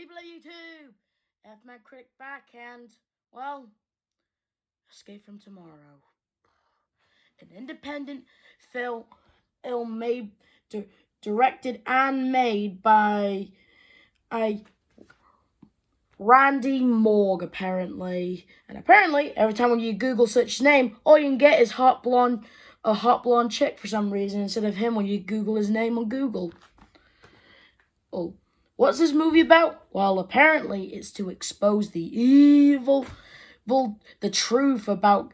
people of YouTube! F-Man Critic back and, well, Escape from Tomorrow. An independent film made, directed and made by Randy Morg, apparently. And apparently, every time when you Google search his name, all you can get is a hot blonde chick for some reason, instead of him when you Google his name on Google. Oh, what's this movie about? Well, apparently it's to expose the truth about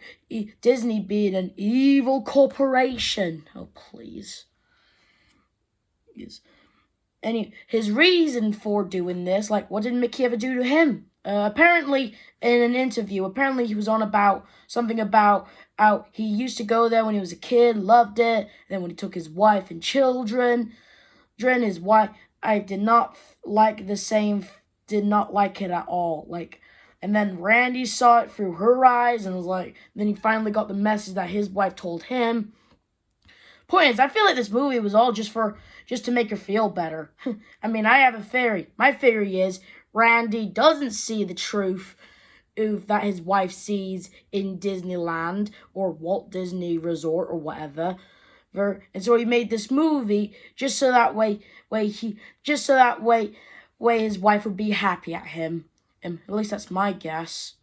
Disney being an evil corporation. Oh, please. Yes. And his reason for doing this, like, what did Mickey ever do to him? Apparently, in an interview, he was on about something about how he used to go there when he was a kid, loved it, and then when he took his wife and children, his wife, I did not like it at all. And then Randy saw it through her eyes and was like, then he finally got the message that his wife told him. Point is, I feel like this movie was all just to make her feel better. I mean, I have a theory. My theory is Randy doesn't see the truth that his wife sees in Disneyland or Walt Disney Resort or whatever. And so he made this movie just so that way his wife would be happy at him. And at least that's my guess.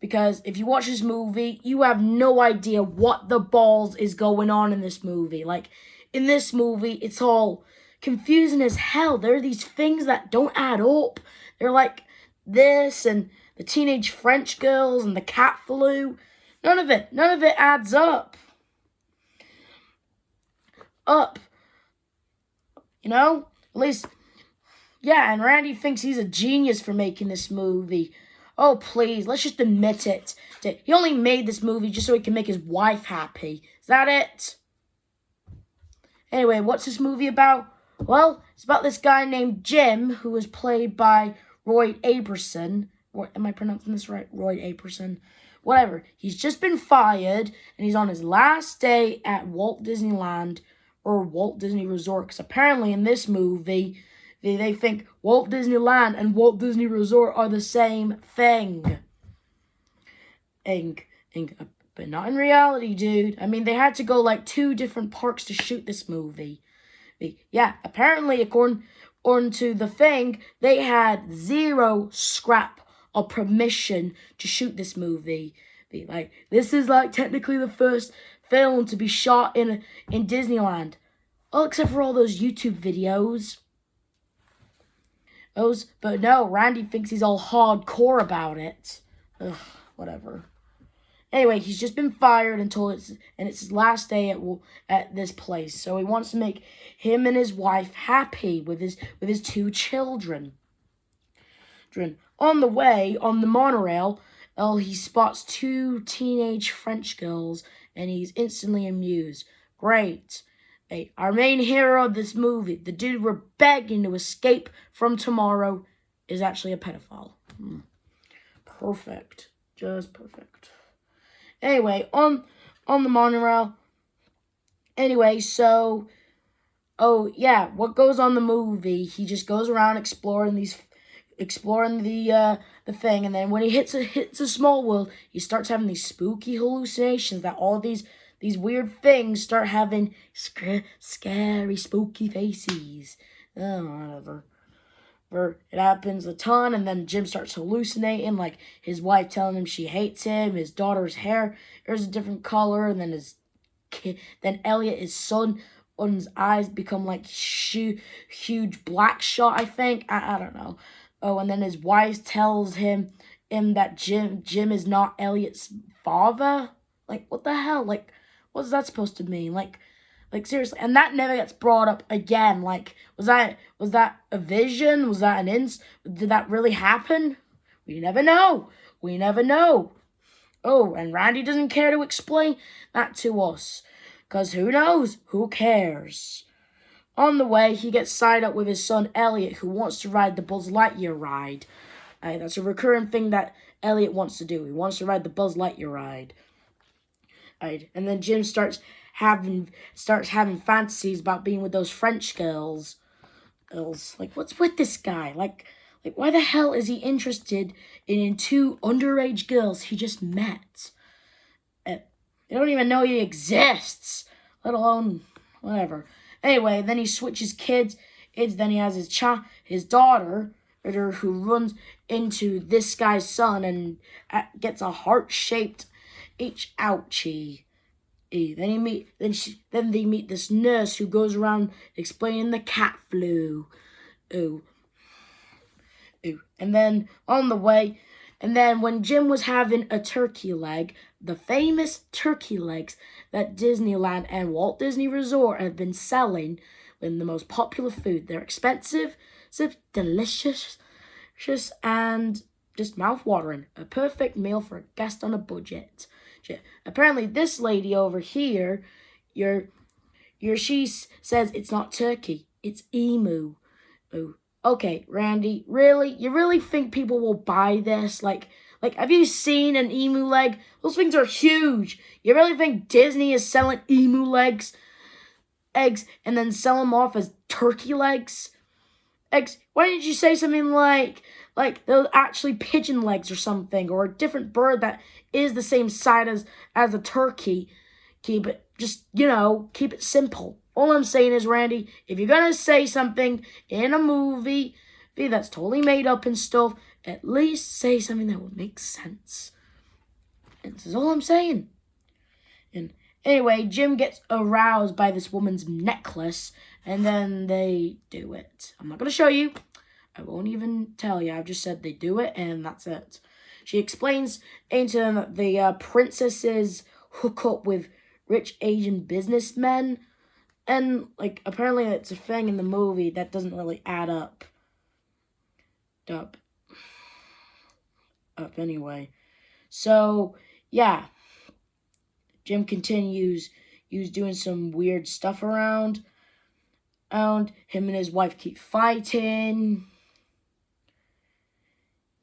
Because if you watch this movie, you have no idea what the balls is going on in this movie. Like, in this movie, it's all confusing as hell. There are these things that don't add up. They're like this and the teenage French girls and the cat flu. None of it adds up. You know? At least, yeah, and Randy thinks he's a genius for making this movie. Oh, please, let's just admit it. He only made this movie just so he can make his wife happy. Is that it? Anyway, what's this movie about? Well, it's about this guy named Jim, who was played by Roy Aberson. Am I pronouncing this right? Roy Aberson. Whatever. He's just been fired, and he's on his last day at Walt Disneyland or Walt Disney Resort. Because apparently in this movie, they think Walt Disneyland and Walt Disney Resort are the same thing. But not in reality, dude. I mean, they had to go like 2 different parks to shoot this movie. Yeah, apparently, according to the thing, they had 0 scrap of permission to shoot this movie. Like, this is like technically the first film to be shot in Disneyland. Oh, except for all those YouTube videos. But no, Randy thinks he's all hardcore about it. Ugh, whatever. Anyway, he's just been fired until it's his last day at this place. So he wants to make him and his wife happy with his 2 children. On the way, on the monorail, he spots 2 teenage French girls, and he's instantly amused. Great. Hey, our main hero of this movie, the dude we're begging to escape from tomorrow, is actually a pedophile. Perfect. Just perfect. Anyway, on the monorail. Anyway, so, oh yeah, what goes on the movie? He just goes around exploring the thing, and then when he hits a small world, he starts having these spooky hallucinations that all these weird things start having scary, spooky faces. Oh, whatever. It happens a ton, and then Jim starts hallucinating, like his wife telling him she hates him, his daughter's hair is a different color, and then then Elliot, his son's eyes become like huge black shot, I think. I don't know. Oh, and then his wife tells him that Jim is not Elliot's father. Like, what the hell? Like, what's that supposed to mean? Like seriously, and that never gets brought up again. Like, was that a vision? Was that did that really happen? We never know. Oh, and Randy doesn't care to explain that to us, because who knows? Who cares? On the way, he gets signed up with his son Elliot, who wants to ride the Buzz Lightyear ride. That's a recurring thing that Elliot wants to do. He wants to ride the Buzz Lightyear ride. And then Jim starts having fantasies about being with those French girls. Like, what's with this guy? Like Like, why the hell is he interested in two underage girls he just met? They don't even know he exists, let alone whatever. Anyway, then he switches kids. Then he has his daughter, who runs into this guy's son and gets a heart-shaped ouchie. Then they meet this nurse who goes around explaining the cat flu. Ooh. And then on the way, and then when Jim was having a turkey leg, the famous turkey legs that Disneyland and Walt Disney Resort have been selling in the most popular food. They're expensive, delicious, and just mouth-watering. A perfect meal for a guest on a budget. Apparently, this lady over here, she says it's not turkey, it's emu. Ooh. Okay, Randy, really? You really think people will buy this? Like, have you seen an emu leg? Those things are huge. You really think Disney is selling emu eggs, and then sell them off as turkey legs? Why didn't you say something like they're actually pigeon legs or something, or a different bird that is the same size as a turkey? Keep it simple. All I'm saying is, Randy, if you're going to say something in a movie that's totally made up and stuff, at least say something that would make sense. And this is all I'm saying. And anyway, Jim gets aroused by this woman's necklace, and then they do it. I'm not going to show you. I won't even tell you. I've just said they do it, and that's it. She explains into them that the princesses hook up with rich Asian businessmen. And, apparently it's a thing in the movie that doesn't really add up. Anyway. So, yeah. Jim continues doing some weird stuff around. And him and his wife keep fighting.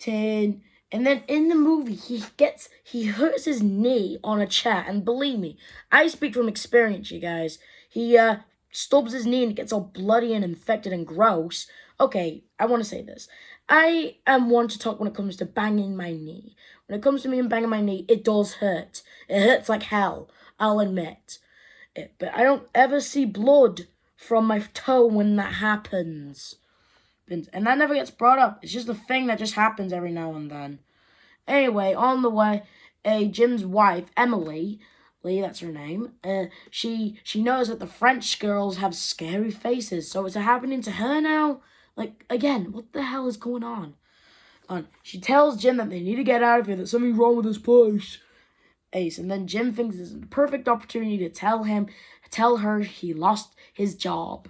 And then in the movie, he hurts his knee on a chair. And believe me, I speak from experience, you guys. He stubs his knee and it gets all bloody and infected and gross. Okay, I want to say this. I am one to talk when it comes to banging my knee. When it comes to me and banging my knee, it does hurt. It hurts like hell, I'll admit. But I don't ever see blood from my toe when that happens. And that never gets brought up. It's just a thing that just happens every now and then. Anyway, on the way, Jim's wife, Emily, that's her name, she knows that the French girls have scary faces. So is it happening to her now? Again, what the hell is going on? She tells Jim that they need to get out of here, that something's wrong with this place. And then Jim thinks this is the perfect opportunity to tell her he lost his job.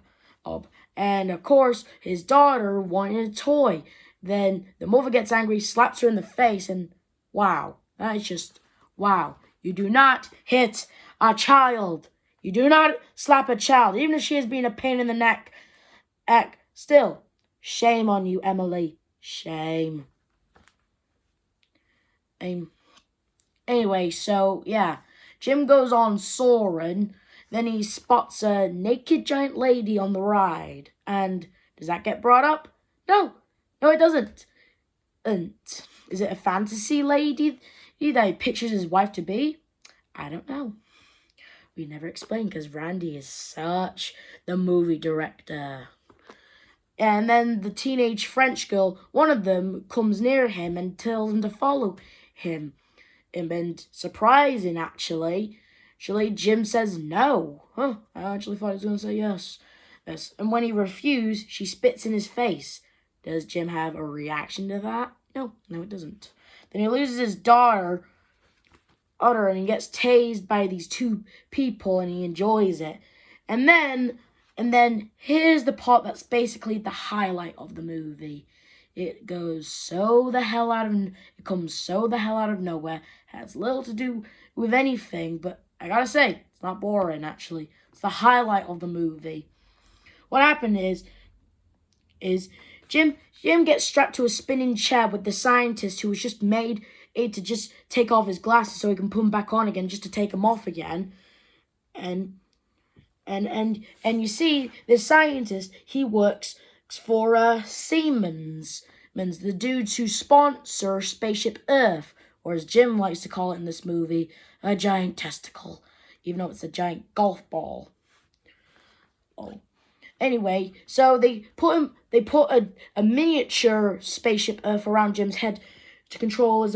And of course, his daughter wanted a toy. Then the mother gets angry, slaps her in the face, and wow, that is just, wow. You do not hit a child. You do not slap a child, even if she has been a pain in the neck. Still, shame on you, Emily. Shame. Anyway, so, yeah. Jim goes on soaring. Then he spots a naked giant lady on the ride. And does that get brought up? No, it doesn't. And is it a fantasy lady that he pictures his wife to be? I don't know. We never explain because Randy is such the movie director. And then the teenage French girl, one of them, comes near him and tells him to follow him. And surprising, actually, Jim says no. I actually thought he was going to say yes. And when he refused, she spits in his face. Does Jim have a reaction to that? No, it doesn't. Then he loses his daughter, and he gets tased by these two people, and he enjoys it. And then here's the part that's basically the highlight of the movie. It comes so the hell out of nowhere. Has little to do with anything, but I gotta say, it's not boring, actually. It's the highlight of the movie. What happened is Jim gets strapped to a spinning chair with the scientist who was just made to just take off his glasses so he can put them back on again, just to take them off again. And you see, the scientist, he works for Siemens. the dudes who sponsor Spaceship Earth, or as Jim likes to call it in this movie, a giant testicle, even though it's a giant golf ball. Oh. Anyway, so they put a miniature Spaceship Earth around Jim's head to control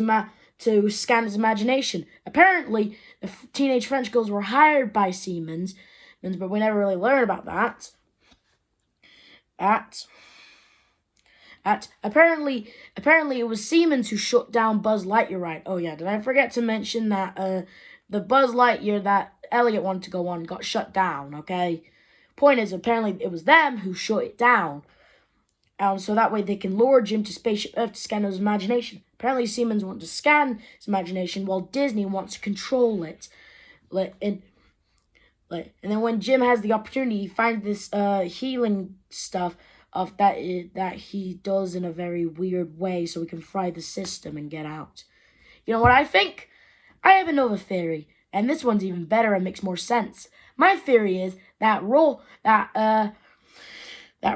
to scan his imagination. Apparently, the teenage French girls were hired by Siemens, but we never really learn about that. Apparently it was Siemens who shut down Buzz Lightyear ride. Oh yeah, did I forget to mention that the Buzz Lightyear that Elliot wanted to go on got shut down, okay? Point is, apparently it was them who shut it down. So that way they can lure Jim to Spaceship Earth to scan his imagination. Apparently Siemens wants to scan his imagination while Disney wants to control it. And then when Jim has the opportunity, he finds this healing stuff that he does in a very weird way so he can fry the system and get out. You know what I think? I have another theory, and this one's even better and makes more sense. My theory is that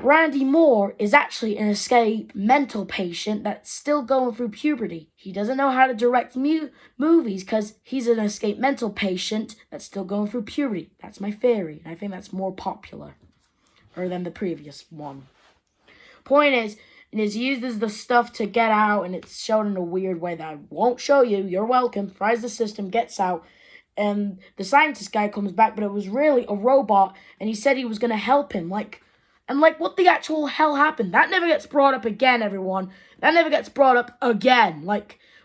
Randy Moore is actually an escaped mental patient that's still going through puberty. He doesn't know how to direct movies because he's an escaped mental patient that's still going through puberty. That's my theory. I think that's more popular than the previous one. Point is, he uses the stuff to get out, and it's shown in a weird way that I won't show you. You're welcome. Fries the system, gets out, and the scientist guy comes back, but it was really a robot, and he said he was going to help him. What the actual hell happened? That never gets brought up again, everyone. That never gets brought up again.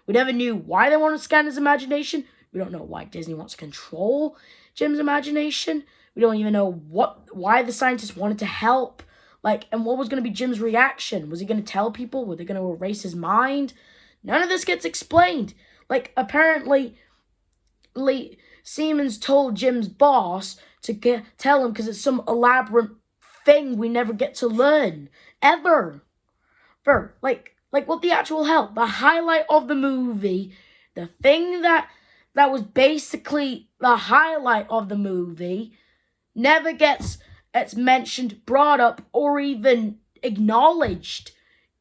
We never knew why they wanted to scan his imagination. We don't know why Disney wants to control Jim's imagination. We don't even know why the scientists wanted to help. And what was going to be Jim's reaction? Was he going to tell people? Were they going to erase his mind? None of this gets explained. Apparently, Siemens told Jim's boss to tell him because it's some elaborate thing we never get to learn. Ever. What the actual hell? The highlight of the movie, the thing that was basically the highlight of the movie, never gets mentioned, brought up, or even acknowledged.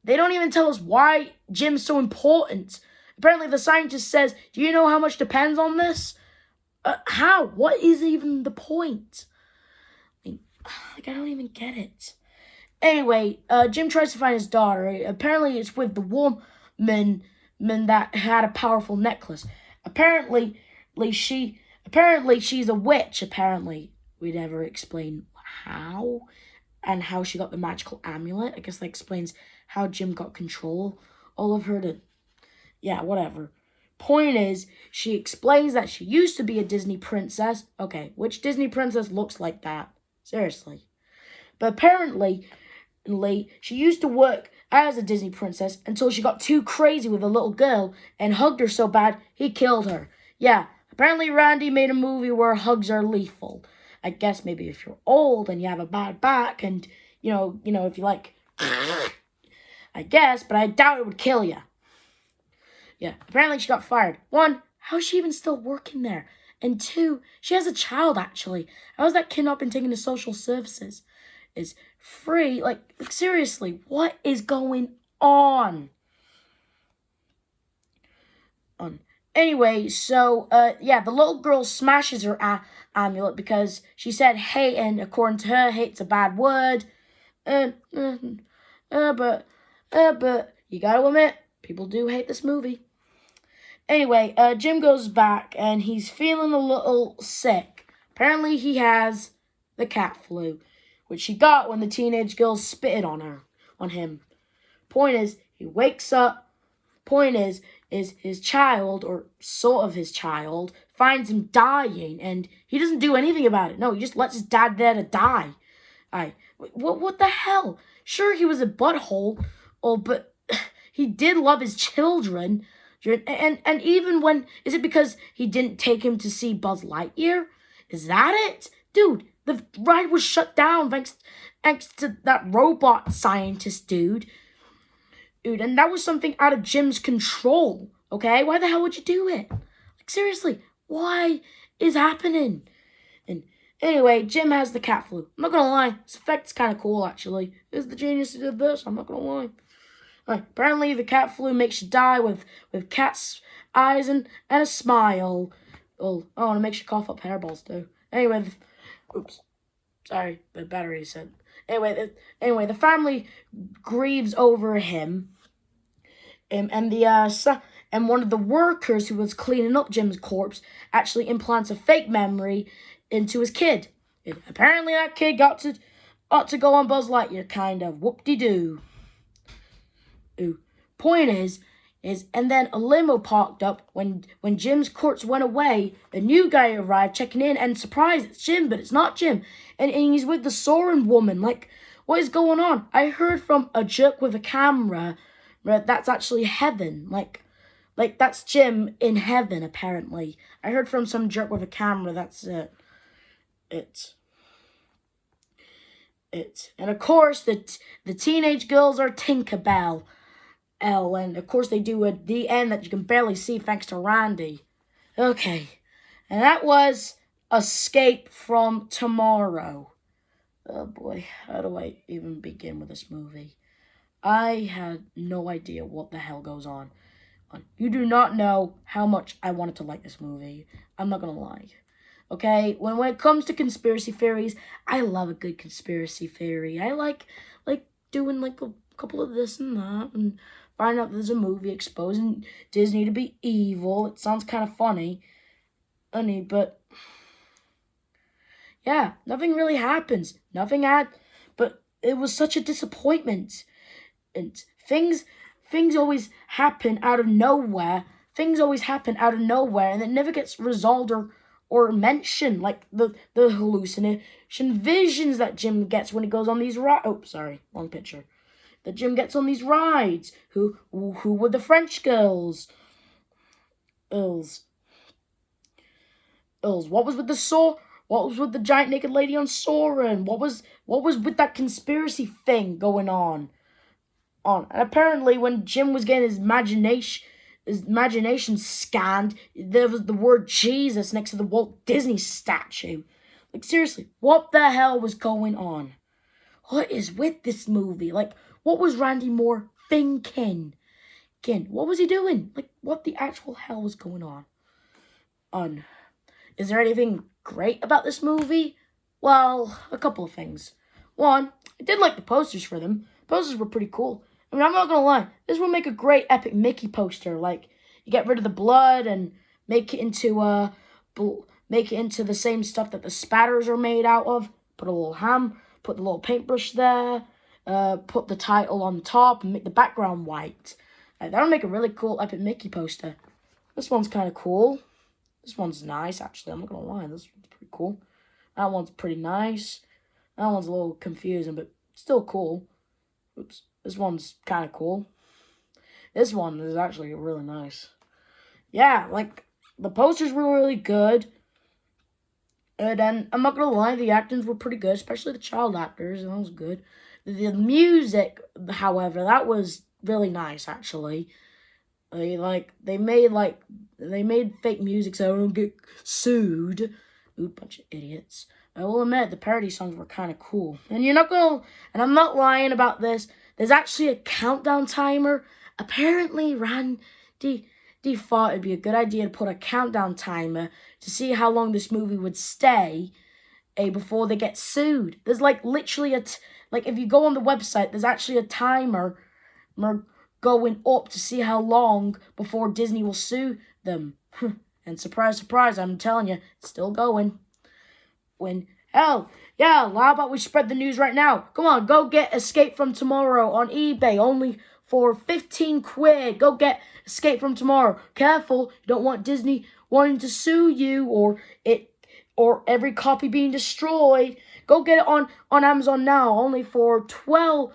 They don't even tell us why Jim's so important. Apparently the scientist says, do you know how much depends on this? How? What is even the point? I don't even get it. Anyway, Jim tries to find his daughter. Apparently it's with the woman that had a powerful necklace. Apparently she's a witch, apparently. We never explain how and how she got the magical amulet. I guess that explains how Jim got control all of her to... Yeah, whatever. Point is, she explains that she used to be a Disney princess. Okay, which Disney princess looks like that? Seriously. But apparently, she used to work as a Disney princess until she got too crazy with a little girl and hugged her so bad he killed her. Yeah, apparently Randy made a movie where hugs are lethal. I guess maybe if you're old and you have a bad back and, you know, if you like, I guess, but I doubt it would kill you. Yeah, apparently she got fired. 1, how is she even still working there? And 2, she has a child, actually. How is that kid not been taken to social services? Is free? Seriously, what is going on? Anyway, so, yeah, the little girl smashes her amulet because she said hate, and according to her, hate's a bad word. But you gotta admit, people do hate this movie. Anyway, Jim goes back, and he's feeling a little sick. Apparently, he has the cat flu, which he got when the teenage girl spitted on him. Point is, he wakes up. Point is his child, or sort of his child, finds him dying, and he doesn't do anything about it. No, he just lets his dad there to die. What the hell? Sure, he was a butthole, but he did love his children. And even when, is it because he didn't take him to see Buzz Lightyear? Is that it? Dude, the ride was shut down thanks to that robot scientist dude. And that was something out of Jim's control, okay? Why the hell would you do it? Seriously, why is happening? And anyway, Jim has the cat flu. I'm not gonna lie, this effect's kind of cool, actually. It's the genius who did this, I'm not gonna lie. Apparently, the cat flu makes you die with cat's eyes and a smile. Oh, and it makes you cough up hairballs too. Anyway, oops, sorry, the battery said. Anyway, the family grieves over him, and and one of the workers who was cleaning up Jim's corpse actually implants a fake memory into his kid. And apparently, that kid ought to go on Buzz Lightyear, kind of. Whoop-de-doo. Point is, and then a limo parked up when Jim's corpse went away. A new guy arrived checking in, and surprise, it's Jim, but it's not Jim. And he's with the Soaring woman. Like, what is going on? I heard from a jerk with a camera that that's actually heaven. Like that's Jim in heaven, apparently. I heard from some jerk with a camera, that's it. And of course, the teenage girls are Tinkerbell. And of course they do at the end that you can barely see thanks to Randy. Okay, and that was Escape from Tomorrow. Oh boy, how do I even begin with this movie? I had no idea what the hell goes on. You do not know how much I wanted to like this movie. I'm not gonna lie. Okay, when it comes to conspiracy theories, I love a good conspiracy theory. I like doing like a couple of this and that and find out there's a movie exposing Disney to be evil. It sounds kind of funny, but yeah, nothing really happens. But it was such a disappointment. And things always happen out of nowhere. And it never gets resolved or mentioned. Like the hallucination visions that Jim gets when he goes on these rides. Oh, sorry, wrong picture. That Jim gets on these rides. Who were the French girls? What was with the giant naked lady on Soarin'? What was with that conspiracy thing going on? And apparently, when Jim was getting his imagination scanned, there was the word Jesus next to the Walt Disney statue. Like, seriously, what the hell was going on? What is with this movie? Like, what was Randy Moore thinking? What was he doing? Like, what the actual hell was going on? Is there anything great about this movie? Well, a couple of things. One, I did like the posters for them. Posters were pretty cool. I mean, I'm not gonna lie. This would make a great epic Mickey poster. Like, you get rid of the blood and make it into the same stuff that the spatters are made out of. Put a little ham. Put the little paintbrush there. Put the title on top and make the background white. That'll make a really cool epic Mickey poster. This one's kind of cool. This one's nice, actually. I'm not gonna lie. This one's pretty cool. That one's pretty nice. That one's a little confusing, but still cool. Oops. This one's kind of cool. This one is actually really nice. Yeah, like, the posters were really good. And then, I'm not gonna lie, the actors were pretty good, especially the child actors. That was good. The music, however, that was really nice, actually. They made fake music so I don't get sued. Ooh, bunch of idiots. I will admit, the parody songs were kind of cool. And I'm not lying about this. There's actually a countdown timer. Apparently, Randy thought it'd be a good idea to put a countdown timer to see how long this movie would stay before they get sued. There's like literally if you go on the website, there's actually a timer going up to see how long before Disney will sue them. And surprise, surprise, I'm telling you, it's still going. Hell, yeah, how about we spread the news right now? Come on, go get Escape from Tomorrow on eBay, only for 15 quid. Go get Escape from Tomorrow. Careful, you don't want Disney wanting to sue you or every copy being destroyed. Go get it on Amazon now, only for 12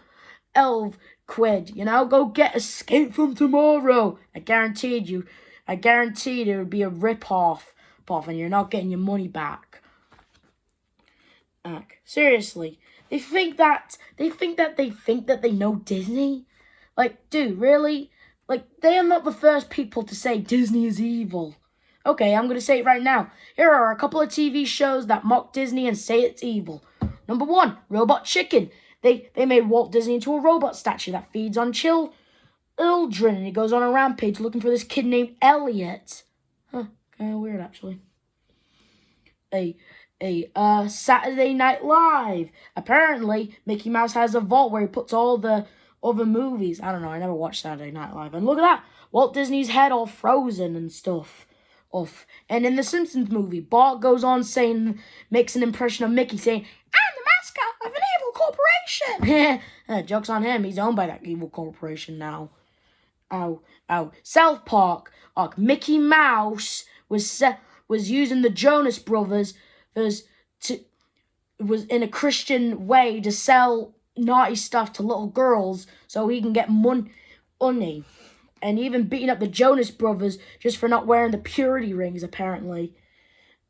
quid, Go get Escape from Tomorrow. I guaranteed it would be a rip-off, and you're not getting your money back. Seriously, they think that they know Disney? Like, dude, really? Like, they are not the first people to say Disney is evil. Okay, I'm going to say it right now. Here are a couple of TV shows that mock Disney and say it's evil. Number 1, Robot Chicken. They made Walt Disney into a robot statue that feeds on children, and he goes on a rampage looking for this kid named Elliot. Huh, kind of weird, actually. Saturday Night Live. Apparently, Mickey Mouse has a vault where he puts all the other movies. I don't know, I never watched Saturday Night Live. And look at that, Walt Disney's head all frozen and stuff. And in the Simpsons movie, Bart goes on makes an impression of Mickey saying, "I'm the mascot of an evil corporation." Joke's on him, he's owned by that evil corporation now. South Park. Mickey Mouse was using the Jonas Brothers was in a Christian way to sell naughty stuff to little girls so he can get money. And even beating up the Jonas Brothers just for not wearing the purity rings, apparently.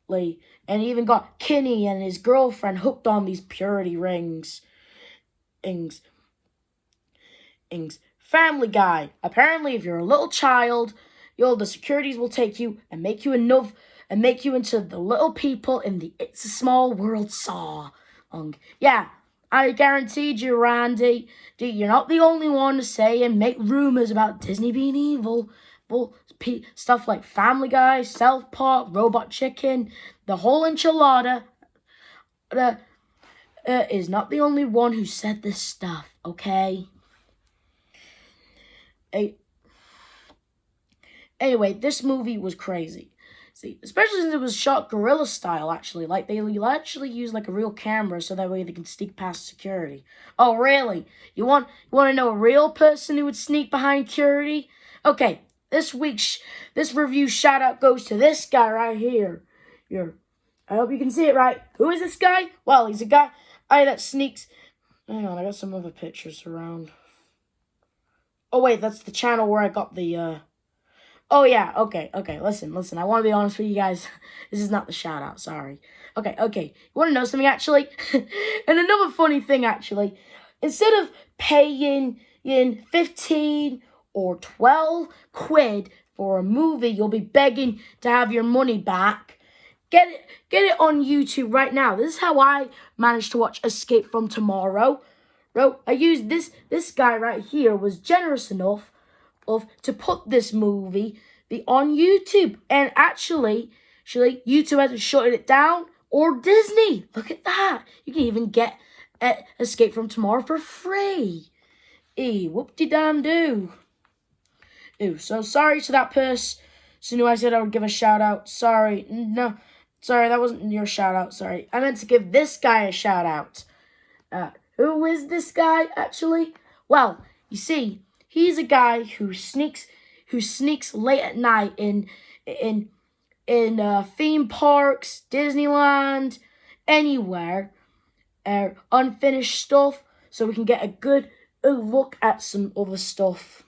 And he even got Kinney and his girlfriend hooked on these purity rings. Family Guy. Apparently, if you're a little child, the securities will take you and make you into the little people in the It's a Small World song. Yeah, I guaranteed you, Randy, you're not the only one to say and make rumors about Disney being evil. Stuff like Family Guy, South Park, Robot Chicken, the whole enchilada is not the only one who said this stuff, okay? Anyway, this movie was crazy. See, especially since it was shot guerrilla style, actually. Like, they actually use, like, a real camera so that way they can sneak past security. Oh, really? You want to know a real person who would sneak behind security? Okay, this review shout-out goes to this guy right here. I hope you can see it right. Who is this guy? Well, he's a guy that sneaks... Hang on, I got some other pictures around. Oh, wait, that's the channel where I got the... Oh, yeah, okay, listen, I want to be honest with you guys. This is not the shout-out, sorry. Okay, you want to know something, actually? And another funny thing, actually, instead of paying 15 or 12 quid for a movie, you'll be begging to have your money back. Get it on YouTube right now. This is how I managed to watch Escape from Tomorrow. I used this guy right here was generous enough to put this movie on YouTube. And actually, YouTube hasn't shut it down, or Disney. Look at that. You can even get Escape from Tomorrow for free. Whoop-de-damn-do. So sorry to that person who I said I would give a shout-out. Sorry, that wasn't your shout-out, sorry. I meant to give this guy a shout-out. Who is this guy, actually? Well, you see, he's a guy who sneaks late at night in theme parks, Disneyland, anywhere, unfinished stuff, so we can get a good look at some other stuff.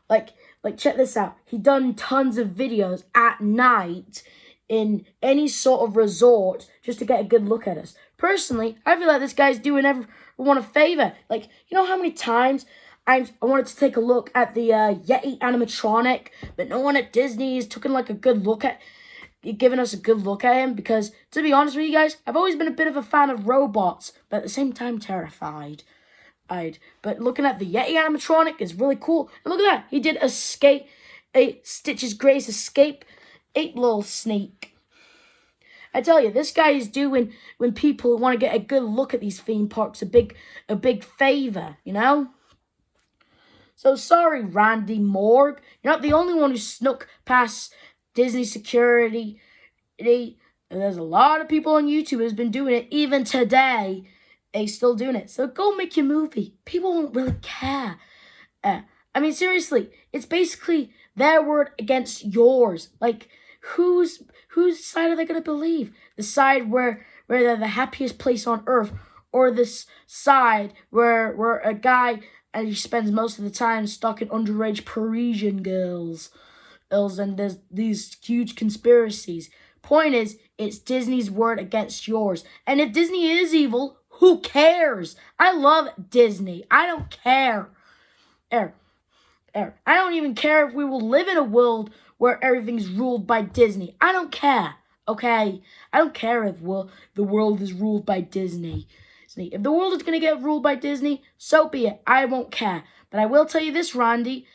Like check this out. He done tons of videos at night in any sort of resort just to get a good look at us. Personally, I feel like this guy's doing everyone a favor. Like, you know how many times I wanted to take a look at the Yeti animatronic, but no one at Disney has taken like a good look at, giving us a good look at him, because to be honest with you guys, I've always been a bit of a fan of robots, but at the same time terrified. But looking at the Yeti animatronic is really cool. And look at that, he did a Stitch's Grace Escape 8 little sneak. I tell you, this guy is doing, when people want to get a good look at these theme parks, a big favor, you know? So sorry, Randy Morg. You're not the only one who snuck past Disney security. There's a lot of people on YouTube who's been doing it. Even today, they're still doing it. So go make your movie. People won't really care. I mean, seriously, it's basically their word against yours. Like, whose side are they going to believe? The side where they're the happiest place on earth, or this side where a guy, and he spends most of the time stalking underage Parisian girls, and there's these huge conspiracies. Point is, it's Disney's word against yours. And if Disney is evil, who cares? I love Disney. I don't care. I don't even care if we will live in a world where everything's ruled by Disney. I don't care, okay? I don't care if the world is ruled by Disney. Disney. If the world is going to get ruled by Disney, so be it. I won't care. But I will tell you this, Randy.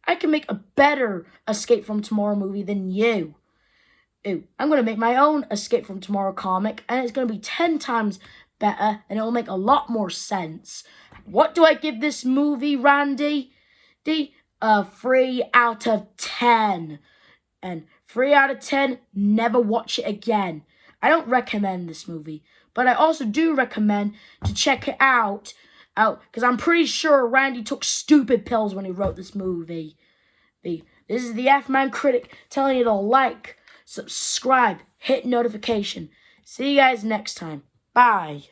I can make a better Escape from Tomorrow movie than you. Ooh, I'm going to make my own Escape from Tomorrow comic, and it's going to be 10 times better, and it will make a lot more sense. What do I give this movie, Randy? A 3 out of 10. And 3 out of 10, never watch it again. I don't recommend this movie, but I also do recommend to check it out because I'm pretty sure Randy took stupid pills when he wrote this movie. This is the F-Man Critic telling you to like, subscribe, hit notification. See you guys next time. Bye.